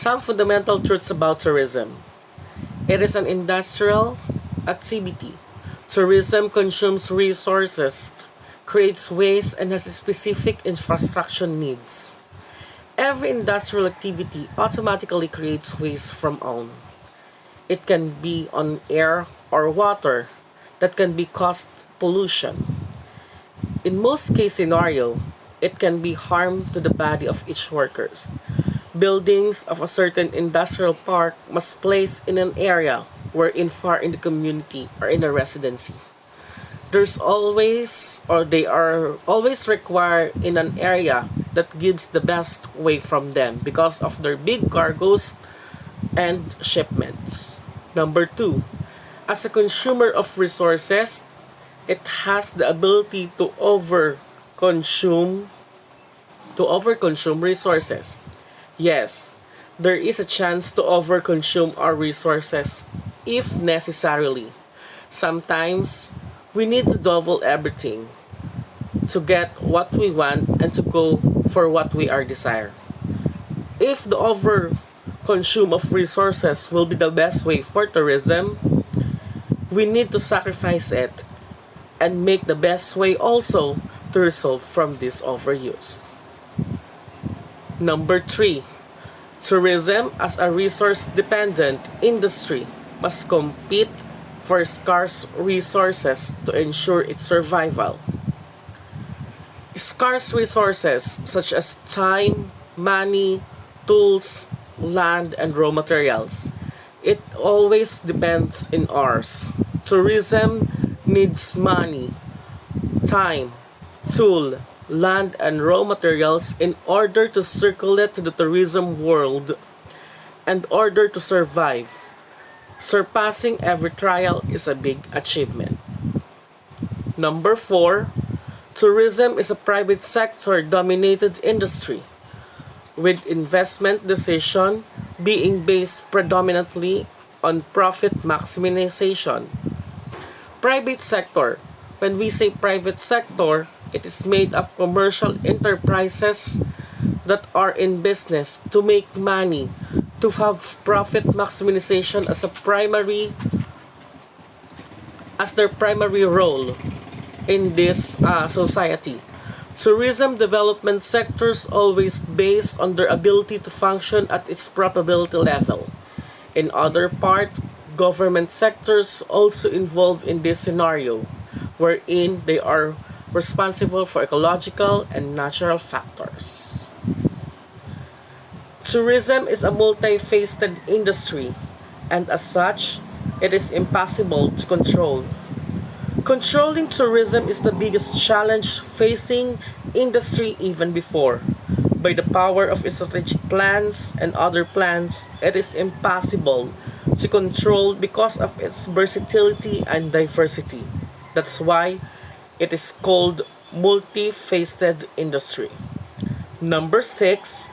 Some fundamental truths about tourism. It is an industrial activity. Tourism consumes resources, creates waste, and has specific infrastructure needs. Every industrial activity automatically creates waste from own. It can be on air or water that can be cause pollution. In most case scenario, it can be harm to the body of each workers. Buildings of a certain industrial park must place in an area wherein far in the community or in a residency. There's always or they are always required in an area that gives the best way from them because of their big cargoes and shipments. Number two, as a consumer of resources, it has the ability to overconsume resources. Yes, there is a chance to overconsume our resources if necessarily. Sometimes we need to double everything to get what we want and to go for what we are desire. If the over consume of resources will be the best way for tourism, we need to sacrifice it and make the best way also to resolve from this overuse. Number 3. Tourism as a resource dependent industry must compete for scarce resources to ensure its survival. Scarce resources such as time, money, tools, land, and raw materials. It always depends in ours. Tourism needs money, time, tool, land, and raw materials in order to circulate to the tourism world and order to survive. Surpassing every trial is a big achievement. Number 4, tourism is a private sector dominated industry with investment decision being based predominantly on profit maximization. Private sector. When we say private sector, it is made of commercial enterprises that are in business to make money, to have profit maximization as their primary role in this society. Tourism development sectors always based on their ability to function at its probability level. In other part, government sectors also involved in this scenario, wherein they are responsible for ecological and natural factors. Tourism is a multifaceted industry, and as such, it is impossible to control. Controlling tourism is the biggest challenge facing industry even before. By the power of strategic plans and other plans, it is impossible to control because of its versatility and diversity. That's why it is called multifaceted industry. Number 6,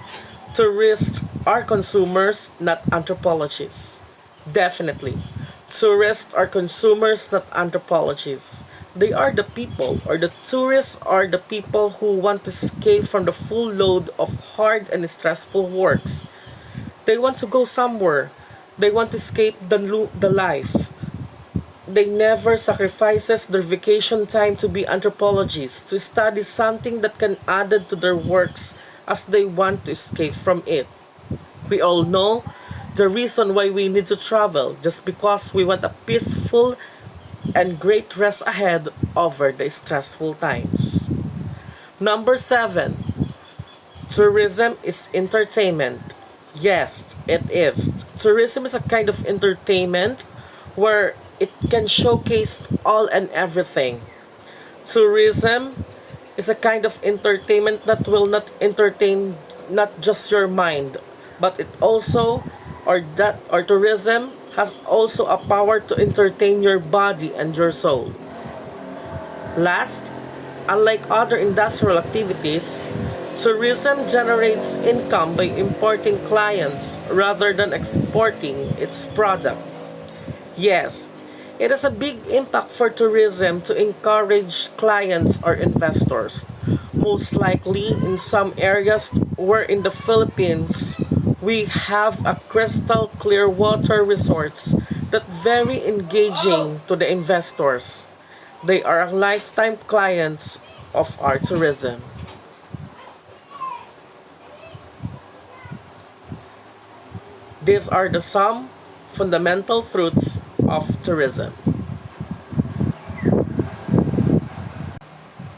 tourists are consumers, not anthropologists. Definitely. Tourists are consumers, not anthropologists. They are the people, or the tourists are the people who want to escape from the full load of hard and stressful works. They want to go somewhere. They want to escape the life. They never sacrifices their vacation time to be anthropologists, to study something that can add to their works as they want to escape from it. We all know the reason why we need to travel, just because we want a peaceful and great rest ahead over the stressful times. Number 7, tourism is entertainment. Yes, it is. Tourism is a kind of entertainment where it can showcase all and everything. Tourism is a kind of entertainment that will not entertain not just your mind, but it also or tourism has also a power to entertain your body and your soul. Last, unlike other industrial activities, tourism generates income by importing clients rather than exporting its products. Yes, it has a big impact for tourism to encourage clients or investors. Most likely in some areas where in the Philippines We have a crystal clear water resorts that very engaging to the investors. They are lifetime clients of our tourism. These are the some fundamental truths of tourism.